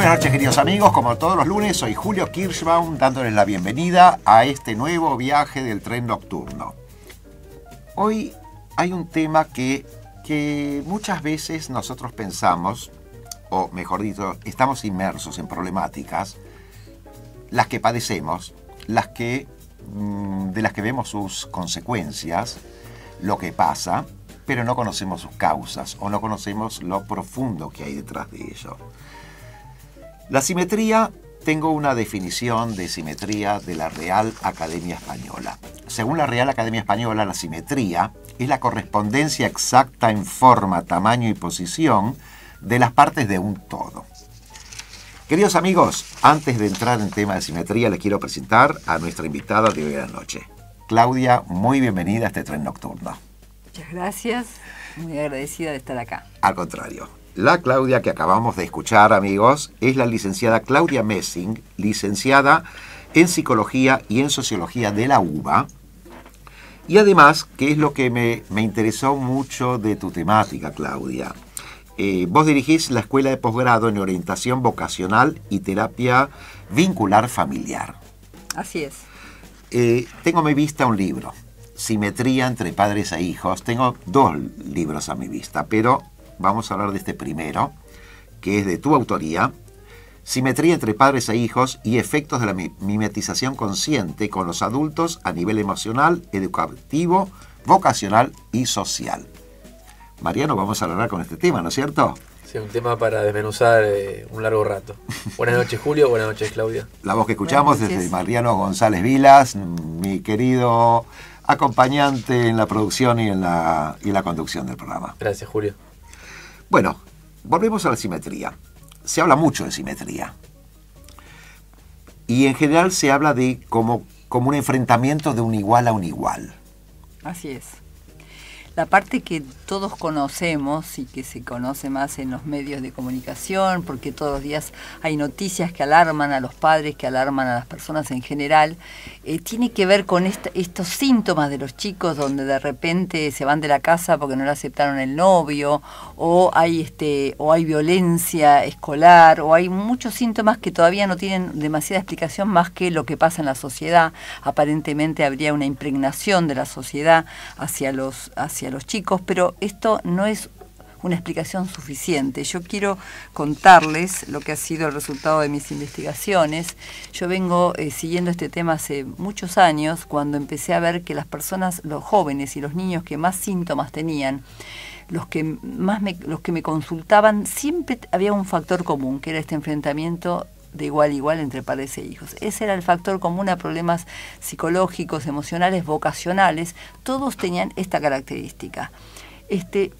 Buenas noches, queridos amigos. Como todos los lunes, soy Julio Kirschbaum, dándoles la bienvenida a este nuevo viaje del tren nocturno. Hoy hay un tema que muchas veces nosotros pensamos, o mejor dicho, estamos inmersos en problemáticas, las que padecemos, de las que vemos sus consecuencias, lo que pasa, pero no conocemos sus causas o no conocemos lo profundo que hay detrás de ello. La simetría, tengo una definición de simetría de la Real Academia Española. Según la Real Academia Española, la simetría es la correspondencia exacta en forma, tamaño y posición de las partes de un todo. Queridos amigos, antes de entrar en tema de simetría, les quiero presentar a nuestra invitada de hoy a la noche. Claudia, muy bienvenida a este tren nocturno. Muchas gracias, muy agradecida de estar acá. Al contrario. La Claudia que acabamos de escuchar, amigos, es la licenciada Claudia Messing, licenciada en Psicología y en Sociología de la UBA. Y además, que es lo que me interesó mucho de tu temática, Claudia. Vos dirigís la Escuela de Posgrado en Orientación Vocacional y Terapia Vincular Familiar. Así es. Tengo a mi vista un libro, Simetría entre Padres e Hijos. Tengo dos libros a mi vista, pero vamos a hablar de este primero, que es de tu autoría, Simetría entre Padres e Hijos y efectos de la mimetización consciente con los adultos a nivel emocional, educativo, vocacional y social. Mariano, vamos a hablar con este tema, ¿no es cierto? Sí, un tema para desmenuzar un largo rato. Buenas noches, Julio. Buenas noches, Claudia. La voz que escuchamos es de Mariano González Vilas, mi querido acompañante en la producción y en la conducción del programa. Gracias, Julio. Bueno, volvemos a la simetría. Se habla mucho de simetría. Y en general se habla de como un enfrentamiento de un igual a un igual. Así es. La parte que todos conocemos y que se conoce más en los medios de comunicación, porque todos los días hay noticias que alarman a los padres, que alarman a las personas en general, tiene que ver con estos síntomas de los chicos donde de repente se van de la casa porque no le aceptaron el novio, o hay violencia escolar, o hay muchos síntomas que todavía no tienen demasiada explicación más que lo que pasa en la sociedad. Aparentemente habría una impregnación de la sociedad hacia los chicos, pero esto no es una explicación suficiente. Yo quiero contarles lo que ha sido el resultado de mis investigaciones. Yo vengo siguiendo este tema hace muchos años, cuando empecé a ver que las personas, los jóvenes y los niños que más síntomas tenían, los que me consultaban, siempre había un factor común, que era este enfrentamiento de igual a igual entre padres e hijos. Ese era el factor común a problemas psicológicos, emocionales, vocacionales. Todos tenían esta característica.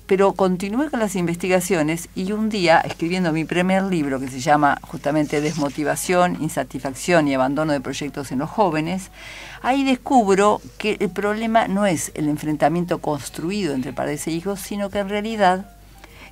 Pero continué con las investigaciones y un día, escribiendo mi primer libro, que se llama justamente Desmotivación, Insatisfacción y Abandono de Proyectos en los Jóvenes, ahí descubro que el problema no es el enfrentamiento construido entre padres e hijos, sino que en realidad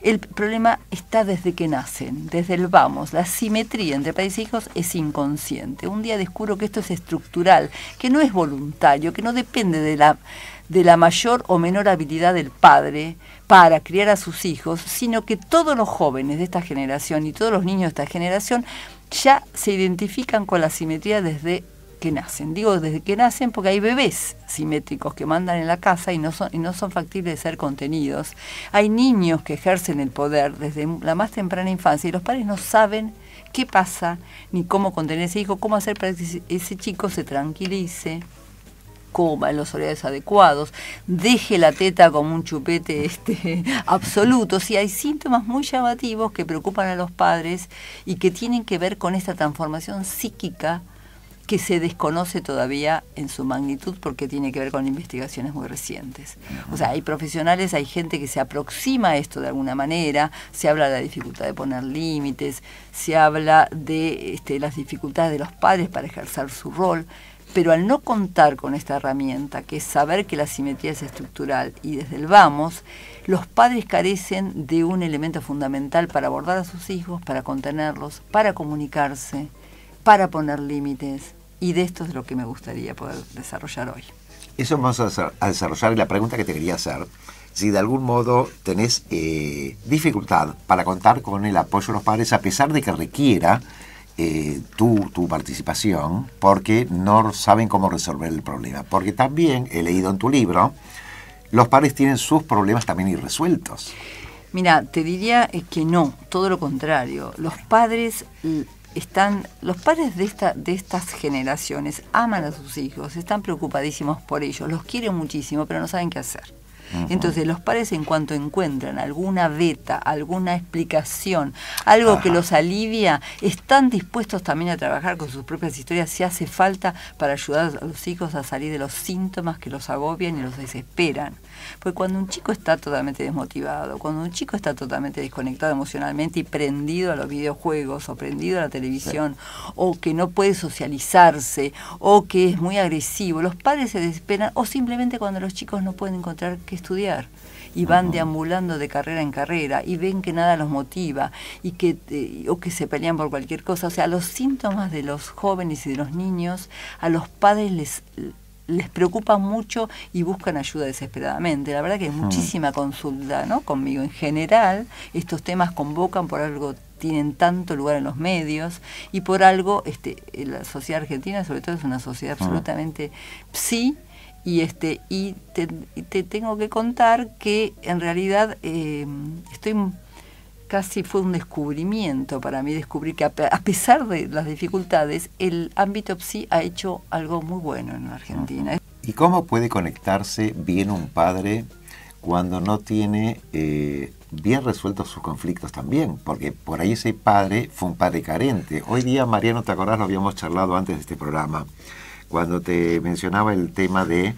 el problema está desde que nacen, desde el vamos. La simetría entre padres e hijos es inconsciente. Un día descubro que esto es estructural, que no es voluntario, que no depende de la mayor o menor habilidad del padre para criar a sus hijos, sino que todos los jóvenes de esta generación y todos los niños de esta generación ya se identifican con la simetría desde que nacen. Digo desde que nacen porque hay bebés simétricos que mandan en la casa y no son factibles de ser contenidos. Hay niños que ejercen el poder desde la más temprana infancia y los padres no saben qué pasa ni cómo contener a ese hijo, cómo hacer para que ese chico se tranquilice, coma en los horarios adecuados, deje la teta como un chupete absoluto. Sí, hay síntomas muy llamativos que preocupan a los padres y que tienen que ver con esta transformación psíquica que se desconoce todavía en su magnitud porque tiene que ver con investigaciones muy recientes. O sea, hay profesionales, hay gente que se aproxima a esto de alguna manera, se habla de la dificultad de poner límites, se habla de las dificultades de los padres para ejercer su rol, pero al no contar con esta herramienta, que es saber que la simetría es estructural y desde el vamos, los padres carecen de un elemento fundamental para abordar a sus hijos, para contenerlos, para comunicarse, para poner límites, y de esto es lo que me gustaría poder desarrollar hoy. Eso vamos a desarrollar, y la pregunta que te quería hacer si de algún modo tenés dificultad para contar con el apoyo de los padres, a pesar de que requiera tu participación, porque no saben cómo resolver el problema. Porque también, he leído en tu libro, los padres tienen sus problemas también irresueltos. Mira, te diría que no, todo lo contrario. Los padres de estas generaciones aman a sus hijos, están preocupadísimos por ellos, los quieren muchísimo, pero no saben qué hacer. Entonces los padres, en cuanto encuentran alguna veta, alguna explicación, algo que los alivia, están dispuestos también a trabajar con sus propias historias si hace falta, para ayudar a los hijos a salir de los síntomas que los agobian y los desesperan. Porque cuando un chico está totalmente desmotivado, cuando un chico está totalmente desconectado emocionalmente y prendido a los videojuegos o prendido a la televisión, o que no puede socializarse, o que es muy agresivo, los padres se desesperan, o simplemente cuando los chicos no pueden encontrar qué estudiar y van deambulando de carrera en carrera y ven que nada los motiva y o que se pelean por cualquier cosa. O sea, los síntomas de los jóvenes y de los niños a los padres les preocupa mucho y buscan ayuda desesperadamente. La verdad que hay muchísima consulta, ¿no?, conmigo. En general, estos temas convocan por algo, tienen tanto lugar en los medios, y por algo la sociedad argentina, sobre todo, es una sociedad absolutamente y te tengo que contar que en realidad casi fue un descubrimiento para mí descubrir que a pesar de las dificultades, el ámbito psi ha hecho algo muy bueno en Argentina. ¿Y cómo puede conectarse bien un padre cuando no tiene bien resueltos sus conflictos también? Porque por ahí ese padre fue un padre carente. Hoy día, Mariano, ¿te acordás? Lo habíamos charlado antes de este programa, cuando te mencionaba el tema de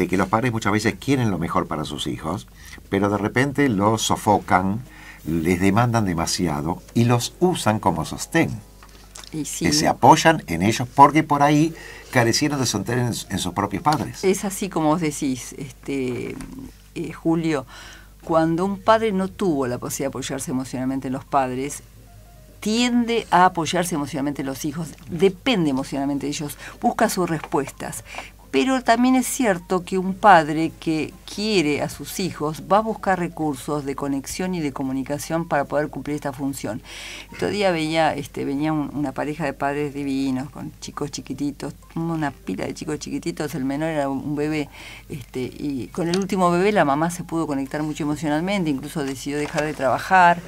que los padres muchas veces quieren lo mejor para sus hijos, pero de repente los sofocan, les demandan demasiado y los usan como sostén. Y sí, que se apoyan en ellos porque por ahí carecieron de sostener en sus propios padres. Es así como vos decís, Julio, cuando un padre no tuvo la posibilidad de apoyarse emocionalmente en los padres, tiende a apoyarse emocionalmente en los hijos, depende emocionalmente de ellos, busca sus respuestas. Pero también es cierto que un padre que quiere a sus hijos va a buscar recursos de conexión y de comunicación para poder cumplir esta función. Otro día venía una pareja de padres divinos, con chicos chiquititos, una pila de chicos chiquititos, el menor era un bebé, y con el último bebé la mamá se pudo conectar mucho emocionalmente, incluso decidió dejar de trabajar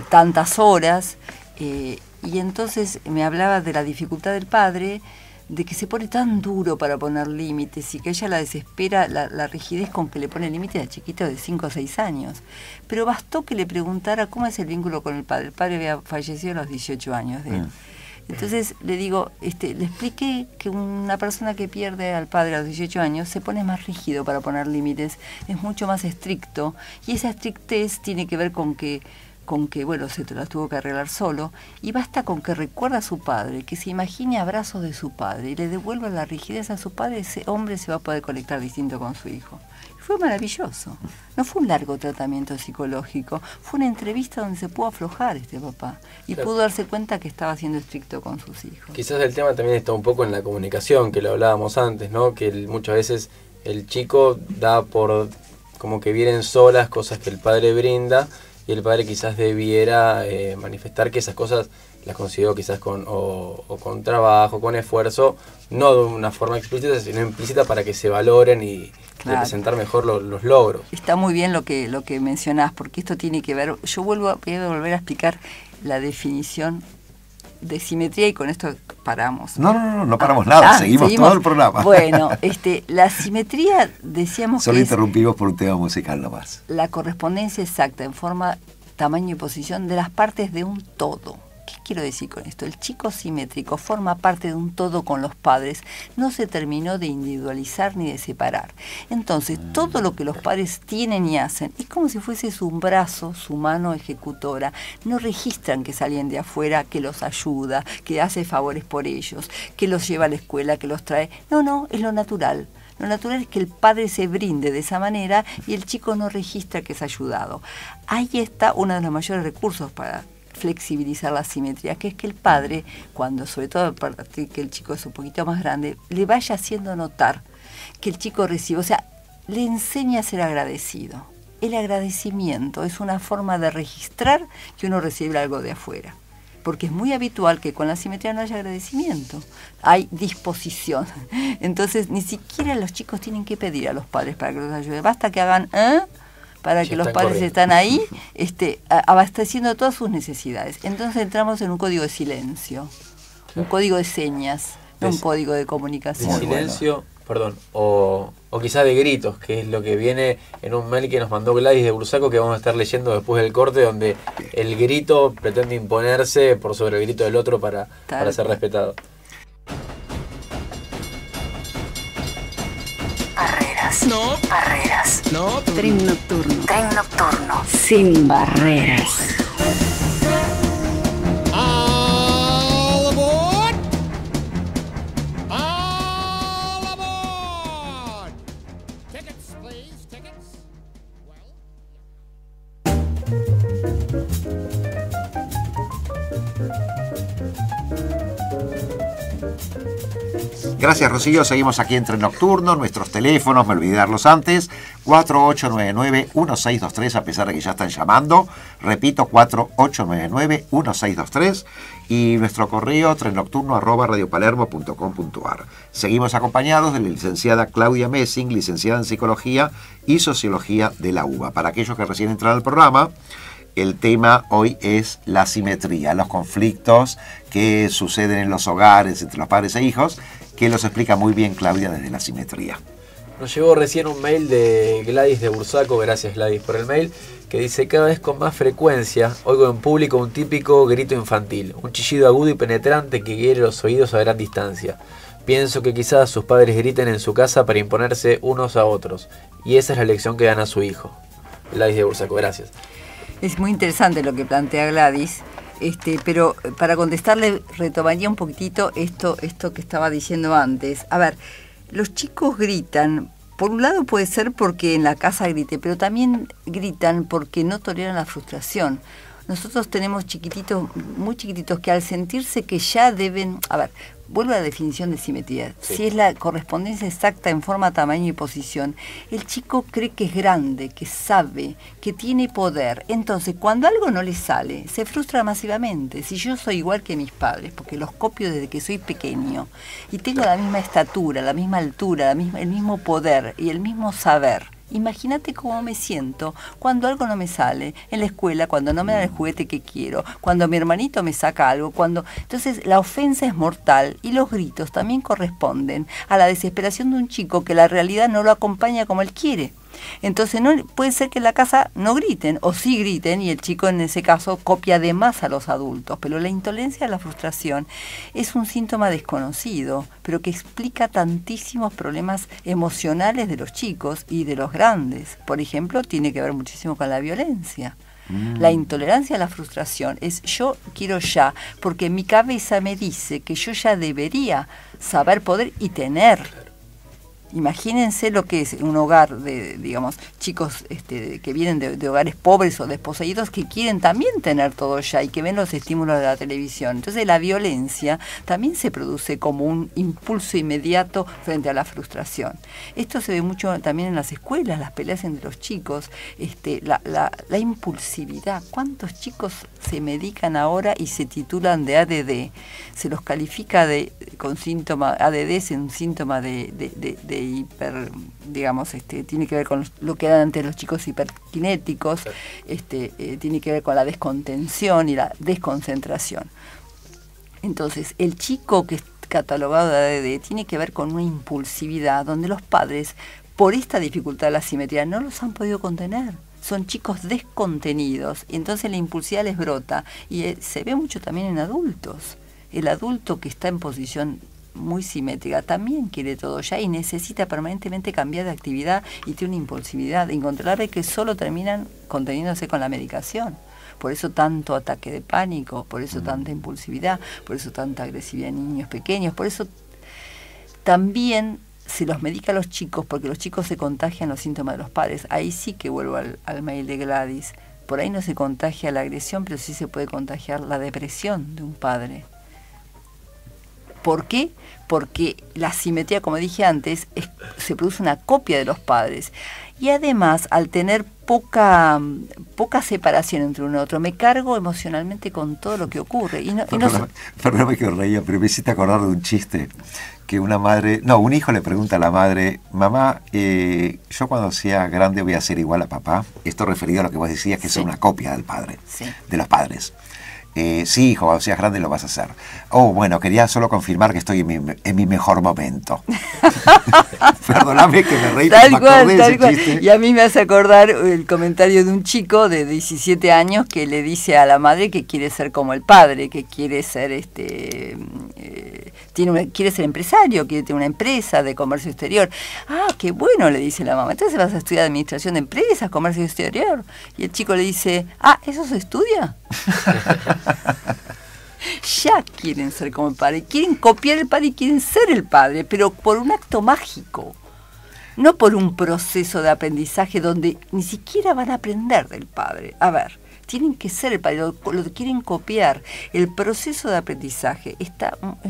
tantas horas, y entonces me hablaba de la dificultad del padre, de que se pone tan duro para poner límites y que ella la desespera la rigidez con que le pone límites a chiquitos de 5 o 6 años. Pero bastó que le preguntara cómo es el vínculo con el padre. El padre había fallecido a los 18 años de él. Entonces le digo, le expliqué que una persona que pierde al padre a los 18 años se pone más rígido para poner límites, es mucho más estricto, y esa estrictez tiene que ver con que bueno, se te las tuvo que arreglar solo, y basta con que recuerda a su padre, que se imagine abrazos de su padre y le devuelva la rigidez a su padre, ese hombre se va a poder conectar distinto con su hijo. Y fue maravilloso. No fue un largo tratamiento psicológico, fue una entrevista donde se pudo aflojar este papá y pudo darse cuenta que estaba siendo estricto con sus hijos. Quizás el tema también está un poco en la comunicación, que lo hablábamos antes, ¿no? Que muchas veces el chico da por como que vienen solas cosas que el padre brinda, y el padre quizás debiera manifestar que esas cosas las consiguió quizás con trabajo, con esfuerzo, no de una forma explícita, sino implícita, para que se valoren y representar mejor los logros. Está muy bien lo que mencionás, porque esto tiene que ver, voy a volver a explicar la definición de simetría, y con esto paramos. No paramos nada, seguimos todo el programa. Bueno, la simetría, decíamos, solo interrumpimos por un tema musical nomás. La correspondencia exacta en forma, tamaño y posición de las partes de un todo. ¿Qué quiero decir con esto? El chico simétrico forma parte de un todo con los padres, no se terminó de individualizar ni de separar. Entonces, todo lo que los padres tienen y hacen es como si fuese su brazo, su mano ejecutora. No registran que es alguien de afuera que los ayuda, que hace favores por ellos, que los lleva a la escuela, que los trae. No, es lo natural. Lo natural es que el padre se brinde de esa manera y el chico no registra que es ayudado. Ahí está uno de los mayores recursos para flexibilizar la simetría, que es que el padre, cuando, sobre todo a partir que el chico es un poquito más grande, le vaya haciendo notar que el chico recibe, o sea, le enseña a ser agradecido. el agradecimiento es una forma de registrar que uno recibe algo de afuera. Porque es muy habitual que con la simetría no haya agradecimiento, hay disposición. Entonces ni siquiera los chicos tienen que pedir a los padres para que los ayude, basta que hagan para que los padres están ahí abasteciendo todas sus necesidades. Entonces entramos en un código de silencio, un código de señas, no un código de comunicación. De silencio, perdón, o quizás de gritos, que es lo que viene en un mail que nos mandó Gladys de Bursaco, que vamos a estar leyendo después del corte, donde el grito pretende imponerse por sobre el grito del otro para ser respetado. Barreras. No. Barreras. No. Tren nocturno. Tren nocturno. Sin barreras. All aboard! All aboard! Tickets, please, tickets. Gracias, Rocío. Seguimos aquí en Tren Nocturno. Nuestros teléfonos, me olvidé darlos antes, 4899-1623, a pesar de que ya están llamando. Repito, 4899-1623. Y nuestro correo, trennocturno@radiopalermo.com.ar. Seguimos acompañados de la licenciada Claudia Messing, licenciada en Psicología y Sociología de la UBA. Para aquellos que recién entran al programa, el tema hoy es la simetría, los conflictos que suceden en los hogares entre los padres e hijos, que los explica muy bien Claudia desde la simetría. Nos llegó recién un mail de Gladys de Bursaco, gracias Gladys por el mail, que dice: cada vez con más frecuencia oigo en público un típico grito infantil, un chillido agudo y penetrante que hiere los oídos a gran distancia. Pienso que quizás sus padres griten en su casa para imponerse unos a otros, y esa es la lección que dan a su hijo. Gladys de Bursaco, gracias. Es muy interesante lo que plantea Gladys, pero para contestarle retomaría un poquitito esto que estaba diciendo antes. A ver, los chicos gritan, por un lado puede ser porque en la casa grite, pero también gritan porque no toleran la frustración. Nosotros tenemos chiquititos, muy chiquititos, que al sentirse que ya deben... A ver, vuelvo a la definición de simetría. Sí. Si es la correspondencia exacta en forma, tamaño y posición, el chico cree que es grande, que sabe, que tiene poder. Entonces, cuando algo no le sale, se frustra masivamente. Si yo soy igual que mis padres, porque los copio desde que soy pequeño, y tengo la misma estatura, la misma altura, el mismo poder y el mismo saber, imagínate cómo me siento cuando algo no me sale en la escuela, cuando no me dan el juguete que quiero, cuando mi hermanito me saca algo, entonces la ofensa es mortal y los gritos también corresponden a la desesperación de un chico que la realidad no lo acompaña como él quiere. Entonces no puede ser que en la casa no griten, o sí griten, y el chico en ese caso copia de más a los adultos. Pero la intolerancia a la frustración es un síntoma desconocido, pero que explica tantísimos problemas emocionales de los chicos y de los grandes. Por ejemplo, tiene que ver muchísimo con la violencia. La intolerancia a la frustración es: yo quiero ya, porque mi cabeza me dice que yo ya debería saber, poder y tener. Imagínense lo que es un hogar de, digamos, chicos que vienen de hogares pobres o desposeídos, que quieren también tener todo ya y que ven los estímulos de la televisión. Entonces la violencia también se produce como un impulso inmediato frente a la frustración. Esto se ve mucho también en las escuelas, las peleas entre los chicos, la impulsividad. ¿Cuántos chicos se medican ahora y se titulan de ADD? Se los califica con síntoma, ADD es un síntoma de hiper, digamos, tiene que ver con lo que eran antes los chicos hiperkinéticos, tiene que ver con la descontención y la desconcentración. Entonces, el chico que es catalogado de ADD tiene que ver con una impulsividad donde los padres, por esta dificultad de la simetría, no los han podido contener. Son chicos descontenidos, y entonces la impulsividad les brota, y se ve mucho también en adultos. El adulto que está en posición muy simétrica también quiere todo ya y necesita permanentemente cambiar de actividad, y tiene una impulsividad incontrolable que solo terminan conteniéndose con la medicación. Por eso tanto ataque de pánico, por eso tanta impulsividad, por eso tanta agresividad en niños pequeños, por eso también se los medica a los chicos, porque los chicos se contagian los síntomas de los padres. Ahí sí que vuelvo al mail de Gladys. Por ahí no se contagia la agresión, pero sí se puede contagiar la depresión de un padre. ¿Por qué? Porque la simetría, como dije antes, se produce una copia de los padres. Y además, al tener poca separación entre uno y otro. Me cargo emocionalmente con todo lo que ocurre. Perdóname que reía, pero me hiciste acordar de un chiste que un hijo le pregunta a la madre: mamá, yo cuando sea grande voy a ser igual a papá. Esto referido a lo que vos decías, que es una copia del padre, de los padres. Sí, hijo, cuando seas grande lo vas a hacer. Oh, bueno, quería solo confirmar que estoy en mi mejor momento. Perdóname que me reí, tal me cual, acordé de ese chiste. Y a mí me hace acordar el comentario de un chico de 17 años que le dice a la madre que quiere ser como el padre, que quiere ser quiere ser empresario, quiere tener una empresa de comercio exterior. Ah, qué bueno, le dice la mamá. Entonces vas a estudiar administración de empresas, comercio exterior. Y el chico le dice: ah, ¿eso se estudia? Ya quieren ser como el padre, quieren copiar el padre y quieren ser el padre, pero por un acto mágico, no por un proceso de aprendizaje donde ni siquiera van a aprender del padre. A ver, tienen que ser el padre, lo quieren copiar. El proceso de aprendizaje es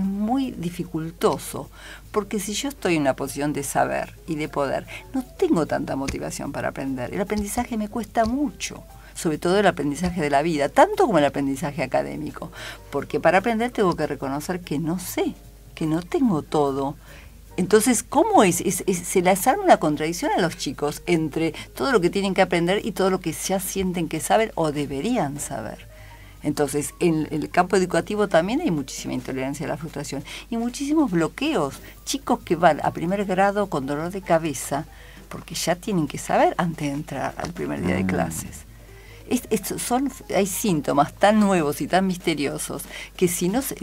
muy dificultoso, porque si yo estoy en una posición de saber y de poder, no tengo tanta motivación para aprender. El aprendizaje me cuesta mucho, sobre todo el aprendizaje de la vida, tanto como el aprendizaje académico, porque para aprender tengo que reconocer que no sé, que no tengo todo. Entonces, ¿cómo se les arma una contradicción a los chicos entre todo lo que tienen que aprender y todo lo que ya sienten que saben o deberían saber? Entonces, en el campo educativo también hay muchísima intolerancia a la frustración y muchísimos bloqueos. Chicos que van a primer grado con dolor de cabeza porque ya tienen que saber antes de entrar al primer día de clases. Hay síntomas tan nuevos y tan misteriosos que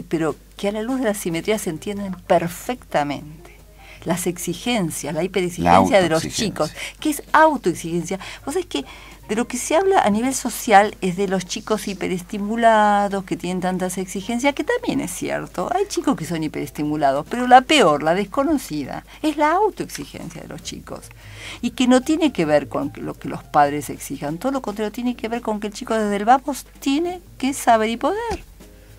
pero que a la luz de la simetría se entienden perfectamente. Las exigencias, la hiperexigencia de los chicos, que es autoexigencia. Vos sabés que de lo que se habla a nivel social es de los chicos hiperestimulados, que tienen tantas exigencias, que también es cierto. Hay chicos que son hiperestimulados, pero la peor, la desconocida, es la autoexigencia de los chicos. Y que no tiene que ver con lo que los padres exijan, todo lo contrario, tiene que ver con que el chico desde el vamos tiene que saber y poder.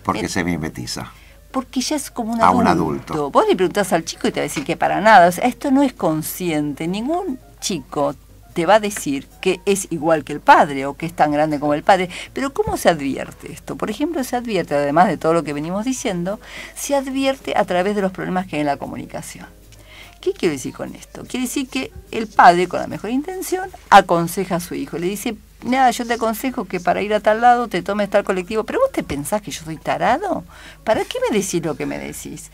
Porque se mimetiza. Porque ya es como un adulto. Vos le preguntás al chico y te va a decir que para nada. O sea, esto no es consciente. Ningún chico te va a decir que es igual que el padre o que es tan grande como el padre. Pero ¿cómo se advierte esto? Por ejemplo, se advierte, además de todo lo que venimos diciendo, se advierte a través de los problemas que hay en la comunicación. ¿Qué quiero decir con esto? Quiere decir que el padre, con la mejor intención, aconseja a su hijo. Le dice: nada, yo te aconsejo que para ir a tal lado te tomes tal colectivo. ¿Pero vos te pensás que yo soy tarado? ¿Para qué me decís lo que me decís?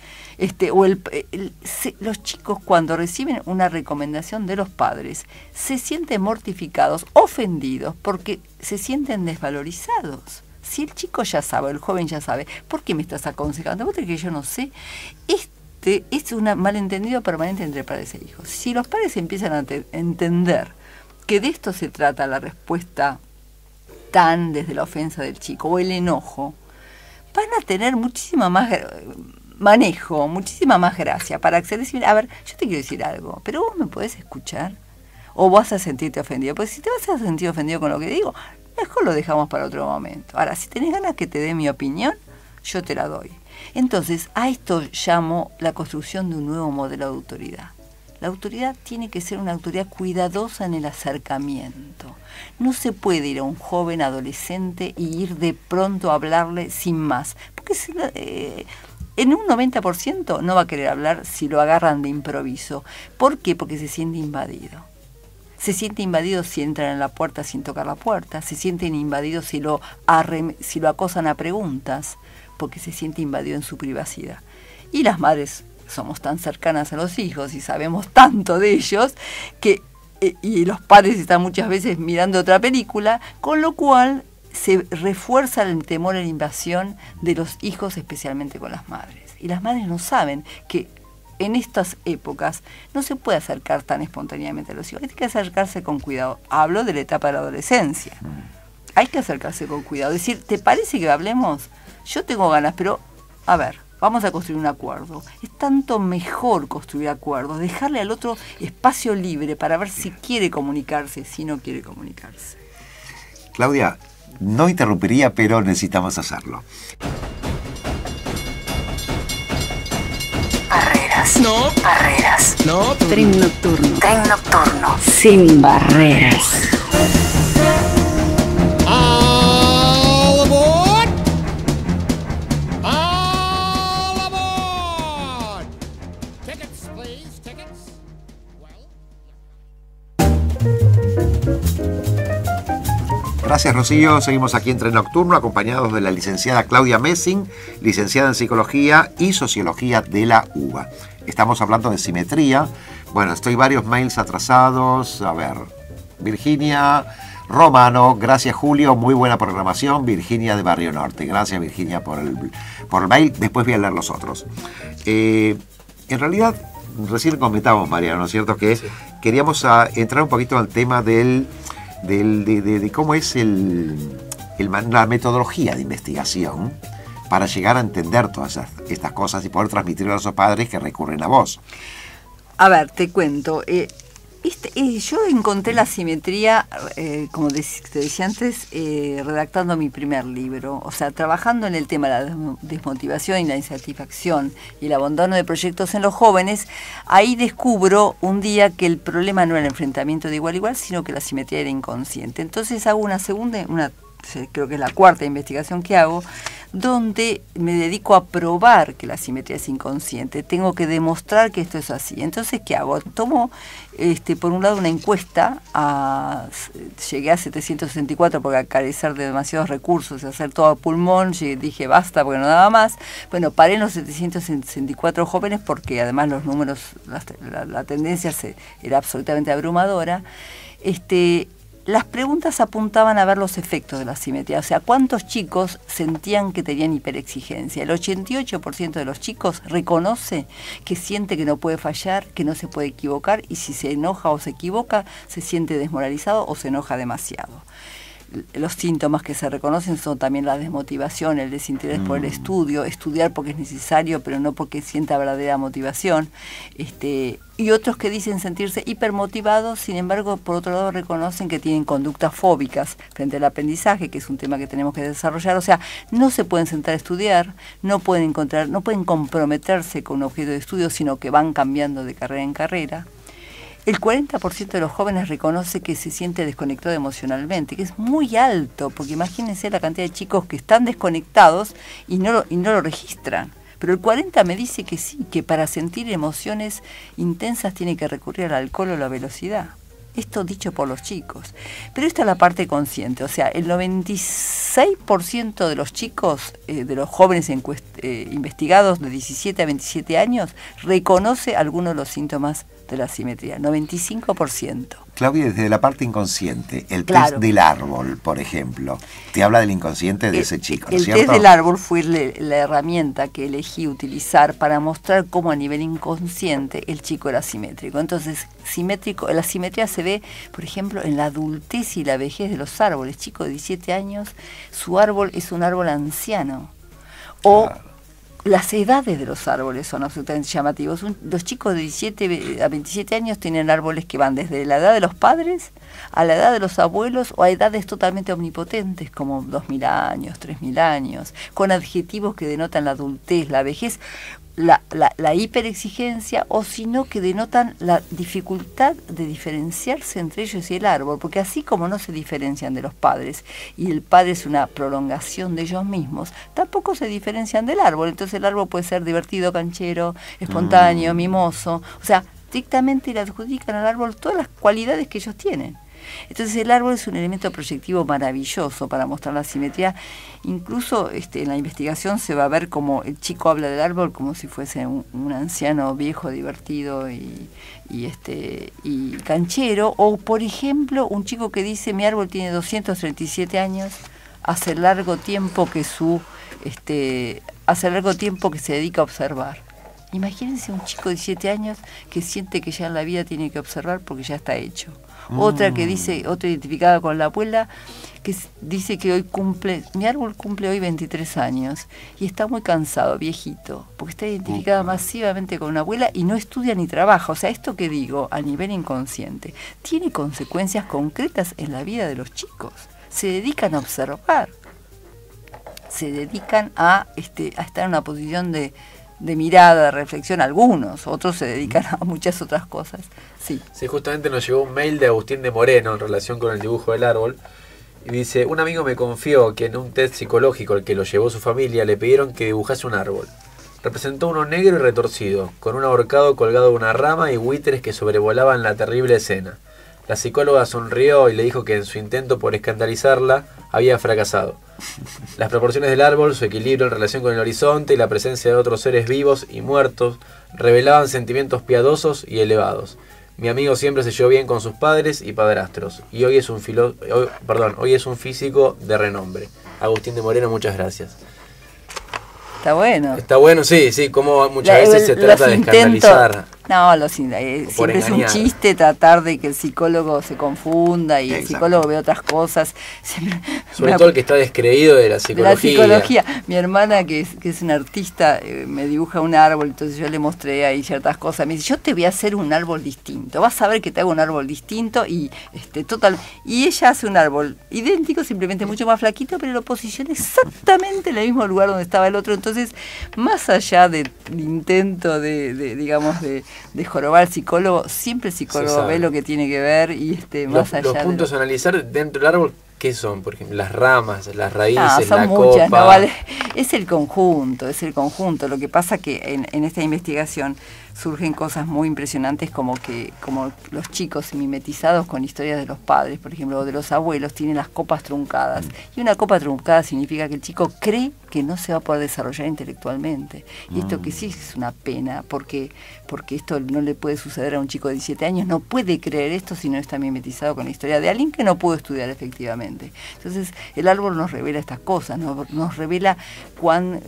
Los chicos, cuando reciben una recomendación de los padres, se sienten mortificados, ofendidos, porque se sienten desvalorizados. Si el chico ya sabe, el joven ya sabe, ¿por qué me estás aconsejando? ¿Vos crees que yo no sé? Es un malentendido permanente entre padres e hijos. Si los padres empiezan a entender que de esto se trata la respuesta tan desde la ofensa del chico o el enojo, van a tener muchísima más manejo, muchísima más gracia para acceder. A ver, yo te quiero decir algo, pero vos me podés escuchar o vas a sentirte ofendido. Porque si te vas a sentir ofendido con lo que digo, mejor lo dejamos para otro momento. Ahora, si tenés ganas que te dé mi opinión, yo te la doy. Entonces, a esto llamo la construcción de un nuevo modelo de autoridad. La autoridad tiene que ser una autoridad cuidadosa en el acercamiento. No se puede ir a un joven adolescente y ir de pronto a hablarle sin más. Porque en un 90% no va a querer hablar si lo agarran de improviso. ¿Por qué? Porque se siente invadido. Se siente invadido si entran en la puerta sin tocar la puerta. Se sienten invadidos si lo acosan a preguntas, porque se siente invadido en su privacidad. Y las madres somos tan cercanas a los hijos y sabemos tanto de ellos que y los padres están muchas veces mirando otra película, con lo cual se refuerza el temor a la invasión de los hijos, especialmente con las madres. Y las madres no saben que en estas épocas no se puede acercar tan espontáneamente a los hijos. Hay que acercarse con cuidado. Hablo de la etapa de la adolescencia. Hay que acercarse con cuidado. Decir, ¿te parece que hablemos? Yo tengo ganas, pero a ver, vamos a construir un acuerdo. Es tanto mejor construir acuerdos, dejarle al otro espacio libre para ver si quiere comunicarse, si no quiere comunicarse. Claudia, no interrumpiría, pero necesitamos hacerlo. Barreras. No. Barreras. No. Tren nocturno. Tren nocturno. Sin barreras. Gracias, Rocío. Seguimos aquí en Tren Nocturno, acompañados de la licenciada Claudia Messing, licenciada en Psicología y Sociología de la UBA. Estamos hablando de simetría. Bueno, estoy varios mails atrasados. A ver, Virginia Romano, gracias Julio, muy buena programación. Virginia de Barrio Norte, gracias Virginia por el mail. Después voy a leer los otros. En realidad, recién comentábamos, Mariano, ¿no es cierto? Que sí. Queríamos entrar un poquito al tema de cómo es la metodología de investigación para llegar a entender todas estas cosas y poder transmitirlo a esos padres que recurren a vos. A ver, te cuento. Yo encontré la simetría, como te decía antes, redactando mi primer libro. O sea, trabajando en el tema de la desmotivación y la insatisfacción y el abandono de proyectos en los jóvenes, ahí descubro un día que el problema no era el enfrentamiento de igual a igual, sino que la simetría era inconsciente. Entonces hago una segunda, creo que es la cuarta investigación que hago, donde me dedico a probar que la simetría es inconsciente. Tengo que demostrar que esto es así. Entonces, ¿qué hago? Tomo, por un lado, una encuesta. Llegué a 764 porque al carecer de demasiados recursos, hacer todo a pulmón, dije basta porque no daba más. Bueno, paré en los 764 jóvenes porque además los números, la tendencia era absolutamente abrumadora. Las preguntas apuntaban a ver los efectos de la simetría, o sea, cuántos chicos sentían que tenían hiperexigencia. El 88% de los chicos reconoce que siente que no puede fallar, que no se puede equivocar, y si se enoja o se equivoca, se siente desmoralizado o se enoja demasiado. Los síntomas que se reconocen son también la desmotivación, el desinterés por el estudio, estudiar porque es necesario, pero no porque sienta verdadera motivación. Y otros que dicen sentirse hipermotivados, sin embargo, por otro lado, reconocen que tienen conductas fóbicas frente al aprendizaje, que es un tema que tenemos que desarrollar. O sea, no se pueden sentar a estudiar, no pueden comprometerse con un objeto de estudio, sino que van cambiando de carrera en carrera. El 40% de los jóvenes reconoce que se siente desconectado emocionalmente, que es muy alto, porque imagínense la cantidad de chicos que están desconectados y no lo registran. Pero el 40% me dice que sí, que para sentir emociones intensas tiene que recurrir al alcohol o la velocidad. Esto dicho por los chicos. Pero esta es la parte consciente, o sea, el 96% de los chicos, de los jóvenes investigados de 17 a 27 años, reconoce algunos de los síntomas de la simetría, 95%. Claudia, desde la parte inconsciente, el claro. Test del árbol, por ejemplo, te habla del inconsciente de ese chico, ¿no es cierto? El test del árbol fue la herramienta que elegí utilizar para mostrar cómo a nivel inconsciente el chico era simétrico. Entonces, la simetría se ve, por ejemplo, en la adultez y la vejez de los árboles. Chico de 17 años, su árbol es un árbol anciano. O claro. Las edades de los árboles son absolutamente llamativos. Los chicos de 17 a 27 años tienen árboles que van desde la edad de los padres a la edad de los abuelos o a edades totalmente omnipotentes como 2000 años, 3000 años, con adjetivos que denotan la adultez, la vejez, la hiperexigencia, o sino que denotan la dificultad de diferenciarse entre ellos y el árbol, porque así como no se diferencian de los padres y el padre es una prolongación de ellos mismos, tampoco se diferencian del árbol. Entonces el árbol puede ser divertido, canchero, espontáneo, mimoso, o sea, estrictamente le adjudican al árbol todas las cualidades que ellos tienen. Entonces el árbol es un elemento proyectivo maravilloso para mostrar la simetría. Incluso en la investigación se va a ver como el chico habla del árbol como si fuese un anciano viejo, divertido y canchero. O por ejemplo, un chico que dice: mi árbol tiene 237 años, hace largo tiempo que se dedica a observar. Imagínense un chico de 17 años que siente que ya en la vida tiene que observar porque ya está hecho. Otra identificada con la abuela, que dice que mi árbol cumple hoy 23 años y está muy cansado, viejito, porque está identificada masivamente con una abuela y no estudia ni trabaja. O sea, esto que digo a nivel inconsciente tiene consecuencias concretas en la vida de los chicos. Se dedican a observar, se dedican a estar en una posición de mirada, de reflexión. Algunos, otros se dedican a muchas otras cosas. Sí, justamente nos llegó un mail de Agustín de Moreno en relación con el dibujo del árbol y dice: un amigo me confió que en un test psicológico al que lo llevó su familia le pidieron que dibujase un árbol. Representó uno negro y retorcido, con un ahorcado colgado de una rama y buitres que sobrevolaban la terrible escena. La psicóloga sonrió y le dijo que en su intento por escandalizarla había fracasado. Las proporciones del árbol, su equilibrio en relación con el horizonte y la presencia de otros seres vivos y muertos revelaban sentimientos piadosos y elevados. Mi amigo siempre se llevó bien con sus padres y padrastros, y hoy es un físico de renombre. Agustín de Moreno, muchas gracias. Está bueno. Está bueno, sí, como muchas veces se trata de escandalizar. No, siempre es un chiste tratar de que el psicólogo se confunda y el psicólogo ve otras cosas. Sobre todo el que está descreído de la psicología. La psicología. Mi hermana, que es una artista, me dibuja un árbol, entonces yo le mostré ahí ciertas cosas. Me dice, yo te voy a hacer un árbol distinto. Vas a ver que te hago un árbol distinto y y ella hace un árbol idéntico, simplemente mucho más flaquito, pero lo posiciona exactamente en el mismo lugar donde estaba el otro. Entonces, más allá del intento de jorobar al psicólogo, siempre el psicólogo ve lo que tiene que ver y más allá. Los puntos a analizar dentro del árbol, ¿qué son? Por ejemplo, las ramas, las raíces, son la muchas, copa. No vale. Es el conjunto. Lo que pasa que en esta investigación surgen cosas muy impresionantes como los chicos mimetizados con historias de los padres, por ejemplo, o de los abuelos, tienen las copas truncadas. Y una copa truncada significa que el chico cree que no se va a poder desarrollar intelectualmente. Y esto que sí es una pena, porque esto no le puede suceder a un chico de 17 años, no puede creer esto si no está mimetizado con la historia de alguien que no pudo estudiar efectivamente. Entonces, el árbol nos revela estas cosas, nos revela cuán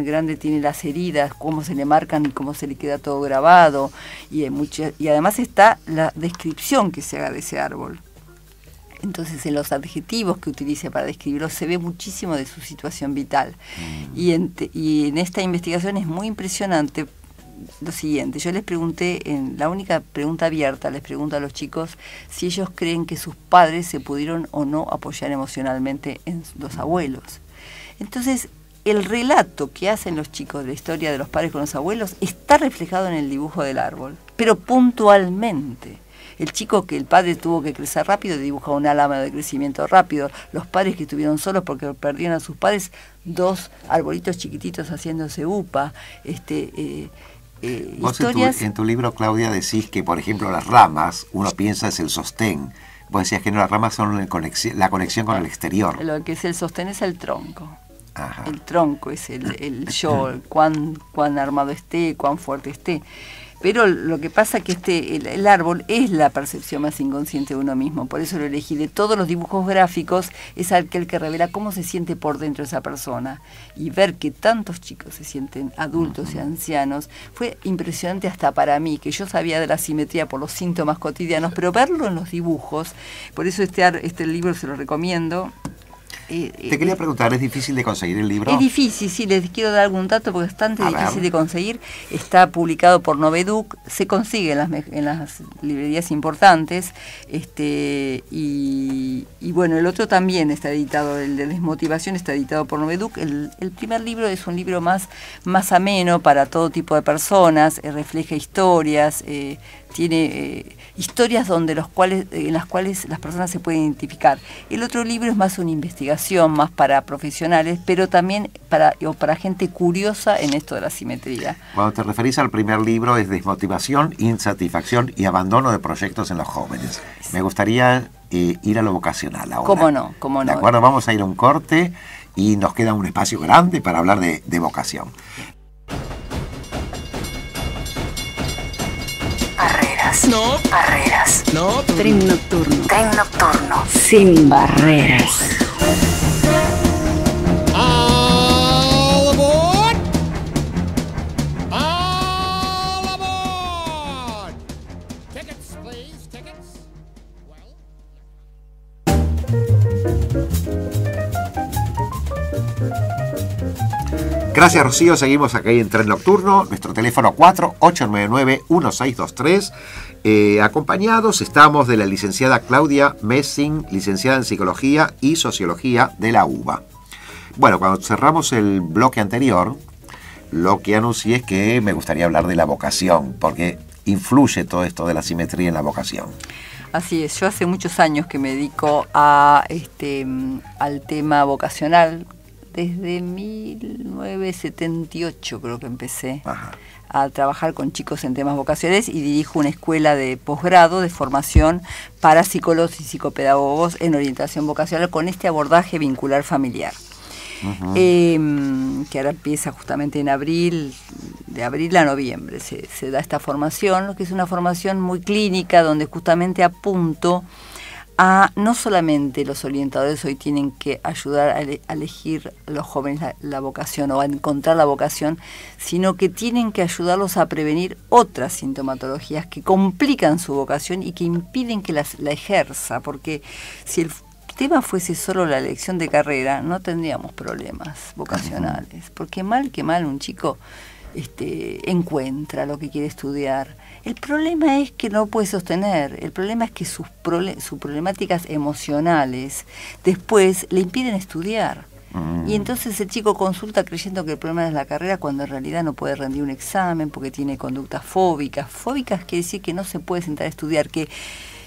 grande tiene las heridas, cómo se le marcan y cómo se le queda todo grabado, y además está la descripción que se haga de ese árbol. Entonces, en los adjetivos que utilice para describirlo se ve muchísimo de su situación vital. Y en esta investigación es muy impresionante lo siguiente. Yo les pregunté, en la única pregunta abierta, les pregunto a los chicos si ellos creen que sus padres se pudieron o no apoyar emocionalmente en los abuelos. Entonces, el relato que hacen los chicos de la historia de los padres con los abuelos está reflejado en el dibujo del árbol, pero puntualmente. El chico que el padre tuvo que crecer rápido dibuja un álama de crecimiento rápido. Los padres que estuvieron solos porque perdieron a sus padres, 2 arbolitos chiquititos haciéndose upa. Vos historias. en tu libro, Claudia, decís que, por ejemplo, las ramas, uno piensa es el sostén. Vos decías que no, las ramas son la conexión con el exterior. Lo que es el sostén es el tronco. Ajá. El tronco es el yo, cuán armado esté, cuán fuerte esté. Pero lo que pasa es que el árbol es la percepción más inconsciente de uno mismo, por eso lo elegí. De todos los dibujos gráficos es aquel que revela cómo se siente por dentro esa persona. Y ver que tantos chicos se sienten adultos y ancianos fue impresionante hasta para mí, que yo sabía de la simetría por los síntomas cotidianos, pero verlo en los dibujos, por eso este libro se lo recomiendo. Te quería preguntar, ¿es difícil de conseguir el libro? Es difícil, sí, les quiero dar algún dato porque es bastante difícil de conseguir. Está publicado por Noveduc, se consigue en las librerías importantes, y bueno, el otro también está editado, el de Desmotivación está editado por Noveduc. El primer libro es un libro más ameno para todo tipo de personas, refleja historias, tiene historias en las cuales las personas se pueden identificar. El otro libro es más una investigación, más para profesionales, pero también para gente curiosa en esto de la simetría. Cuando te referís al primer libro es Desmotivación, Insatisfacción y Abandono de Proyectos en los Jóvenes. Me gustaría ir a lo vocacional ahora. ¿Cómo no? De acuerdo, vamos a ir a un corte y nos queda un espacio grande para hablar de vocación. Barreras. No. Barreras. No. Tren nocturno. Tren nocturno. Sin barreras. All aboard! All aboard! Tickets, please. Tickets. Gracias, Rocío. Seguimos aquí en Tren Nocturno. Nuestro teléfono 4899-1623. Acompañados estamos de la licenciada Claudia Messing, licenciada en Psicología y Sociología de la UBA. Bueno, cuando cerramos el bloque anterior, lo que anuncié es que me gustaría hablar de la vocación, porque influye todo esto de la simetría en la vocación. Así es, yo hace muchos años que me dedico al tema vocacional, desde 1978 creo que empecé Ajá. a trabajar con chicos en temas vocacionales y dirijo una escuela de posgrado de formación para psicólogos y psicopedagogos en orientación vocacional con este abordaje vincular familiar. Que ahora empieza justamente en abril, de abril a noviembre se da esta formación, que es una formación muy clínica donde justamente apunto a no solamente los orientadores hoy tienen que ayudar a elegir a los jóvenes la vocación o a encontrar la vocación, sino que tienen que ayudarlos a prevenir otras sintomatologías que complican su vocación y que impiden que la ejerza, porque si el tema fuese solo la elección de carrera, no tendríamos problemas vocacionales, porque mal que mal un chico encuentra lo que quiere estudiar. El problema es que no puede sostener, el problema es que sus problemáticas emocionales después le impiden estudiar. Y entonces el chico consulta creyendo que el problema es la carrera cuando en realidad no puede rendir un examen porque tiene conductas fóbicas. Fóbicas quiere decir que no se puede sentar a estudiar, que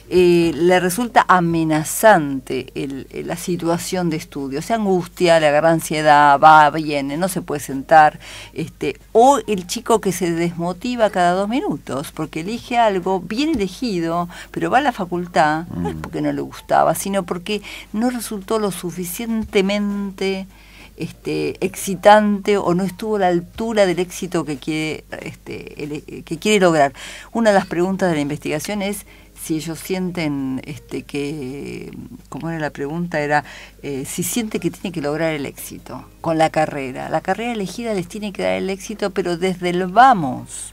le resulta amenazante la situación de estudio, se angustia, le agarra ansiedad, va, viene, no se puede sentar, o el chico que se desmotiva cada 2 minutos porque elige algo bien elegido, pero va a la facultad, no es porque no le gustaba, sino porque no resultó lo suficientemente excitante o no estuvo a la altura del éxito que quiere lograr. Una de las preguntas de la investigación es si ellos sienten ¿cómo era la pregunta? Era si siente que tiene que lograr el éxito con la carrera. La carrera elegida les tiene que dar el éxito, pero desde el vamos.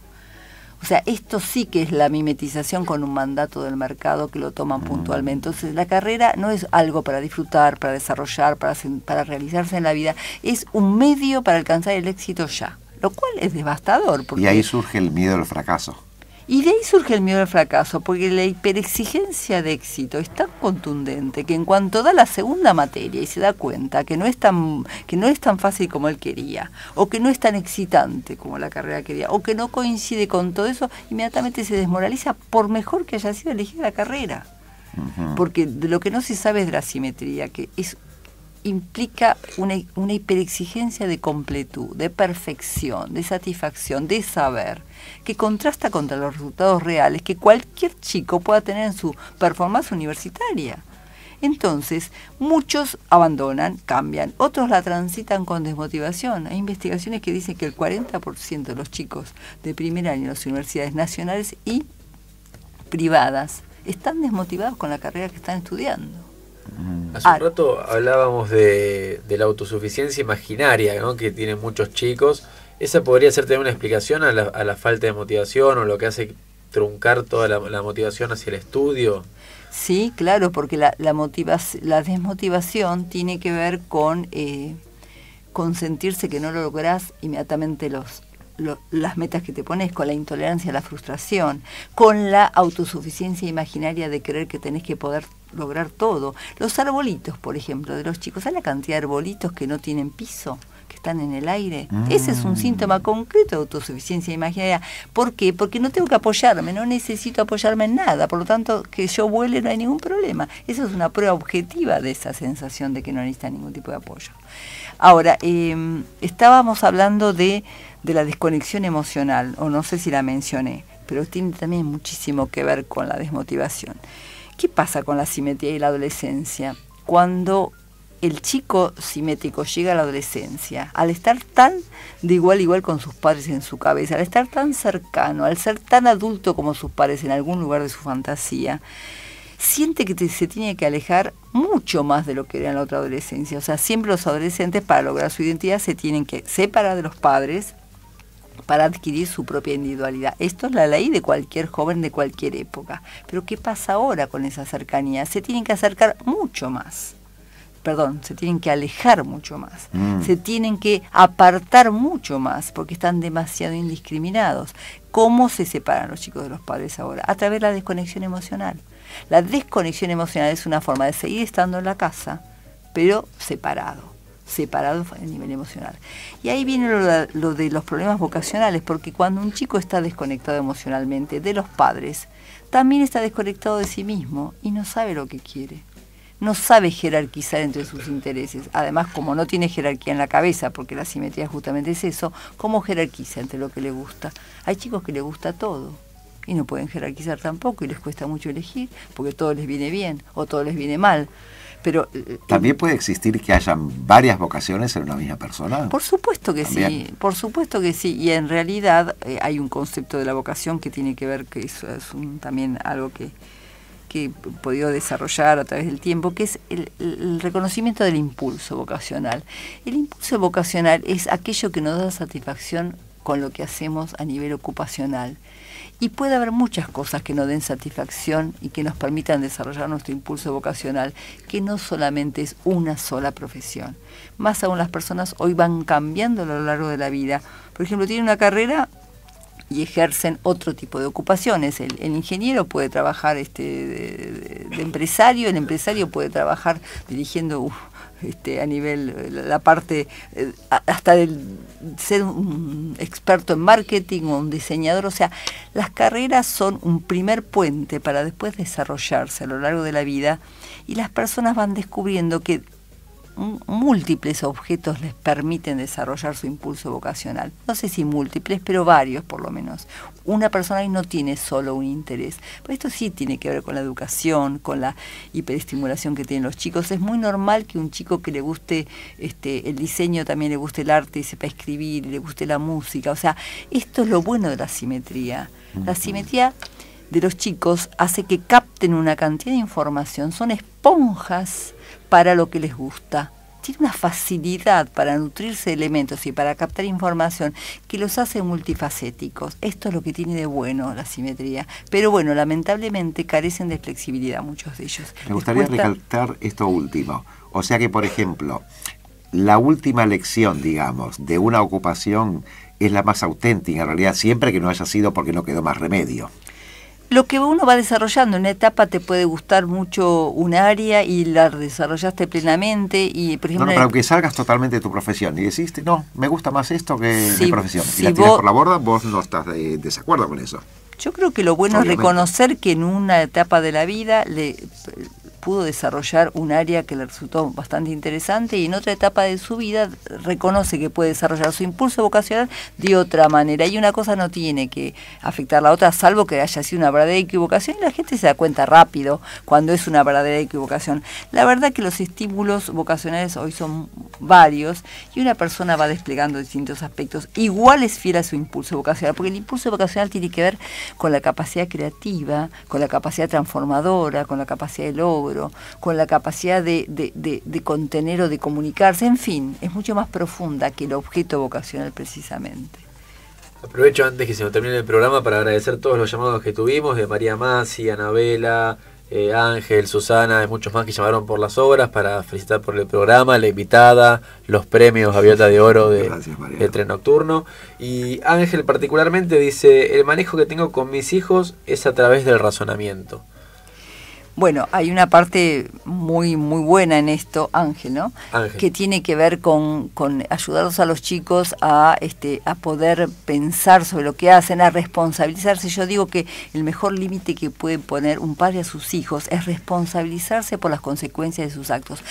O sea, esto sí que es la mimetización con un mandato del mercado que lo toman puntualmente. Entonces, la carrera no es algo para disfrutar, para desarrollar, para realizarse en la vida. Es un medio para alcanzar el éxito ya, lo cual es devastador. Y ahí surge el miedo al fracaso. Y de ahí surge el miedo al fracaso, porque la hiperexigencia de éxito es tan contundente que en cuanto da la segunda materia y se da cuenta que no es tan fácil como él quería, o que no es tan excitante como la carrera quería, o que no coincide con todo eso, inmediatamente se desmoraliza por mejor que haya sido elegida la carrera. Porque de lo que no se sabe es de la simetría, que implica una hiperexigencia de completud, de perfección, de satisfacción, de saber, que contrasta contra los resultados reales que cualquier chico pueda tener en su performance universitaria. Entonces, muchos abandonan, cambian, otros la transitan con desmotivación. Hay investigaciones que dicen que el 40% de los chicos de primer año en las universidades nacionales y privadas están desmotivados con la carrera que están estudiando. Hace un rato hablábamos de la autosuficiencia imaginaria, ¿no?, que tienen muchos chicos. ¿Esa podría ser también una explicación a la falta de motivación o lo que hace truncar toda la motivación hacia el estudio? Sí, claro, porque la desmotivación tiene que ver con sentirse que no lo lográs inmediatamente las metas que te pones, con la intolerancia a la frustración, con la autosuficiencia imaginaria de creer que tenés que poder lograr todo. Los arbolitos, por ejemplo, de los chicos, ¿sabes la cantidad de arbolitos que no tienen piso, que están en el aire? Ese es un síntoma concreto de autosuficiencia imaginaria. ¿Por qué? Porque no tengo que apoyarme, no necesito apoyarme en nada, por lo tanto, que yo vuele no hay ningún problema. Esa es una prueba objetiva de esa sensación de que no necesita ningún tipo de apoyo. Ahora, estábamos hablando de la desconexión emocional, o no sé si la mencioné, pero tiene también muchísimo que ver con la desmotivación. ¿Qué pasa con la simetría y la adolescencia? Cuando el chico simétrico llega a la adolescencia, al estar tan de igual a igual con sus padres en su cabeza, al estar tan cercano, al ser tan adulto como sus padres en algún lugar de su fantasía, siente que se tiene que alejar mucho más de lo que era en la otra adolescencia. O sea, siempre los adolescentes, para lograr su identidad, se tienen que separar de los padres para adquirir su propia individualidad. Esto es la ley de cualquier joven de cualquier época. Pero ¿qué pasa ahora con esa cercanía? Se tienen que acercar mucho más. Se tienen que alejar mucho más. Se tienen que apartar mucho más porque están demasiado indiscriminados. ¿Cómo se separan los chicos de los padres ahora? A través de la desconexión emocional. La desconexión emocional es una forma de seguir estando en la casa, pero separado a nivel emocional. Y ahí viene lo de los problemas vocacionales, porque cuando un chico está desconectado emocionalmente de los padres, también está desconectado de sí mismo y no sabe lo que quiere. no sabe jerarquizar entre sus intereses. Además, como no tiene jerarquía en la cabeza, porque la simetría justamente es eso, ¿cómo jerarquiza entre lo que le gusta? Hay chicos que les gusta todo y no pueden jerarquizar tampoco y les cuesta mucho elegir porque todo les viene bien o todo les viene mal. Pero ¿también puede existir que hayan varias vocaciones en una misma persona? por supuesto que ¿También? sí, por supuesto que sí. Y en realidad hay un concepto de la vocación que tiene que ver, que es también algo que he podido desarrollar a través del tiempo, que es el reconocimiento del impulso vocacional. El impulso vocacional es aquello que nos da satisfacción con lo que hacemos a nivel ocupacional. Y puede haber muchas cosas que nos den satisfacción y que nos permitan desarrollar nuestro impulso vocacional, que no solamente es una sola profesión. Más aún las personas hoy van cambiando a lo largo de la vida. Por ejemplo, tienen una carrera y ejercen otro tipo de ocupaciones. El ingeniero puede trabajar de empresario, el empresario puede trabajar dirigiendo a nivel, la parte, hasta del ser un experto en marketing o un diseñador. O sea, las carreras son un primer puente para después desarrollarse a lo largo de la vida, y las personas van descubriendo que múltiples objetos les permiten desarrollar su impulso vocacional. No sé si múltiples, pero varios por lo menos. Una persona ahí no tiene solo un interés. Pero esto sí tiene que ver con la educación, con la hiperestimulación que tienen los chicos. Es muy normal que un chico que le guste el diseño, también le guste el arte y sepa escribir, y le guste la música. O sea, esto es lo bueno de la simetría. La simetría de los chicos hace que capten una cantidad de información. Son esponjas para lo que les gusta. Tiene una facilidad para nutrirse de elementos y para captar información que los hace multifacéticos. Esto es lo que tiene de bueno la simetría. Pero bueno, lamentablemente carecen de flexibilidad muchos de ellos. Me gustaría recalcar esto último. O sea que, por ejemplo, la última elección, digamos, de una ocupación es la más auténtica, en realidad, siempre que no haya sido porque no quedó más remedio. Lo que uno va desarrollando en una etapa, te puede gustar mucho un área y la desarrollaste plenamente, y por ejemplo... No, pero aunque salgas totalmente de tu profesión y decís, no, me gusta más esto que si, mi profesión, si y la tiras por la borda, vos no estás de desacuerdo con eso. Yo creo que lo bueno Obviamente. es reconocer que en una etapa de la vida le pudo desarrollar un área que le resultó bastante interesante, y en otra etapa de su vida reconoce que puede desarrollar su impulso vocacional de otra manera, y una cosa no tiene que afectar a la otra, salvo que haya sido una verdadera equivocación, y la gente se da cuenta rápido cuando es una verdadera equivocación. La verdad que los estímulos vocacionales hoy son varios, y una persona va desplegando distintos aspectos. Igual es fiel a su impulso vocacional, porque el impulso vocacional tiene que ver con la capacidad creativa, con la capacidad transformadora, con la capacidad de logro, con la capacidad de contener o de comunicarse. En fin, es mucho más profunda que el objeto vocacional precisamente. Aprovecho antes que se nos termine el programa para agradecer todos los llamados que tuvimos, de María Masi, Anabela, Ángel, Susana y muchos más que llamaron por las obras para felicitar por el programa, la invitada, los premios Gaviota de Oro del Tren Nocturno. Y Ángel particularmente dice, el manejo que tengo con mis hijos es a través del razonamiento. Bueno, hay una parte muy buena en esto, Ángel, ¿no? Ángel. Que tiene que ver con ayudarlos a los chicos a poder pensar sobre lo que hacen, a responsabilizarse. Yo digo que el mejor límite que puede poner un padre a sus hijos es responsabilizarse por las consecuencias de sus actos.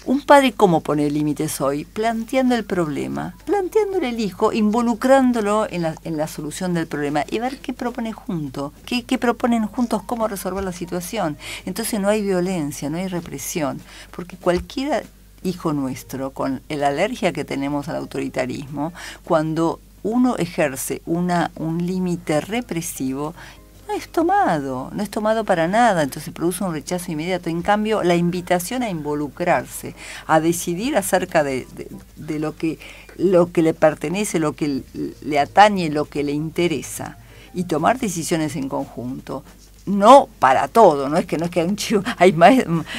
Un padre, ¿cómo pone límites hoy? Planteando el problema, planteándole al hijo, involucrándolo en la solución del problema, y ver qué propone juntos, qué proponen juntos, cómo resolver la situación. Entonces no hay violencia, no hay represión, porque cualquier hijo nuestro, con la alergia que tenemos al autoritarismo, cuando uno ejerce un límite represivo, no es tomado para nada, entonces produce un rechazo inmediato. En cambio, la invitación a involucrarse, a decidir acerca de lo que le pertenece, lo que le atañe, lo que le interesa, y tomar decisiones en conjunto. No para todo, no es que un chico,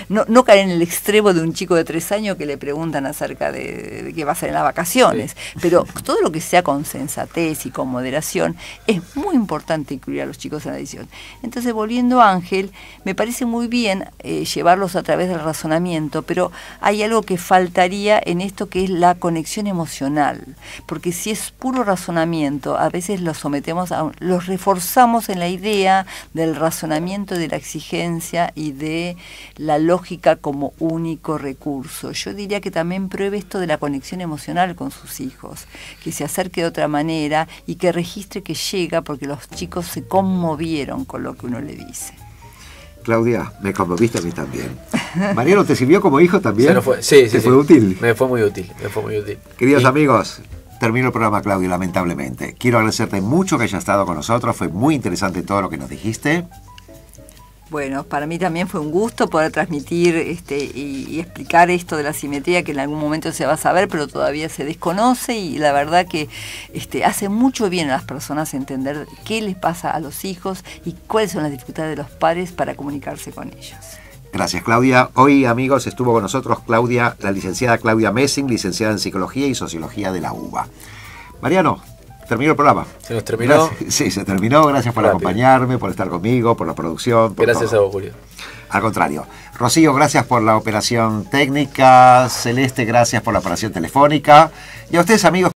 no caer en el extremo de un chico de 3 años que le preguntan acerca de qué va a hacer en las vacaciones, sí. Pero todo lo que sea con sensatez y con moderación es muy importante incluir a los chicos en la decisión. Entonces, volviendo a Ángel, me parece muy bien llevarlos a través del razonamiento, pero hay algo que faltaría en esto, que es la conexión emocional, porque si es puro razonamiento, a veces los sometemos los reforzamos en la idea del razonamiento razonamiento de la exigencia y de la lógica como único recurso. Yo diría que también pruebe esto de la conexión emocional con sus hijos, que se acerque de otra manera y que registre que llega porque los chicos se conmovieron con lo que uno le dice. Claudia, me conmoviste a mí también. Mariano, ¿te sirvió como hijo también? Sí, ¿Te fue útil? Me fue muy útil, Queridos amigos, termino el programa, Claudia, lamentablemente. Quiero agradecerte mucho que hayas estado con nosotros, fue muy interesante todo lo que nos dijiste. Bueno, para mí también fue un gusto poder transmitir y explicar esto de la simetría que en algún momento se va a saber, pero todavía se desconoce, y la verdad que hace mucho bien a las personas entender qué les pasa a los hijos y cuáles son las dificultades de los padres para comunicarse con ellos. Gracias, Claudia. Hoy, amigos, estuvo con nosotros Claudia, la licenciada Claudia Messing, licenciada en Psicología y Sociología de la UBA. Mariano, terminó el programa. ¿Se nos terminó? Gracias. Sí, se terminó. Gracias por acompañarme, por estar conmigo, por la producción. Gracias a vos, Julio. Al contrario. Rocío, gracias por la operación técnica. Celeste, gracias por la operación telefónica. Y a ustedes, amigos,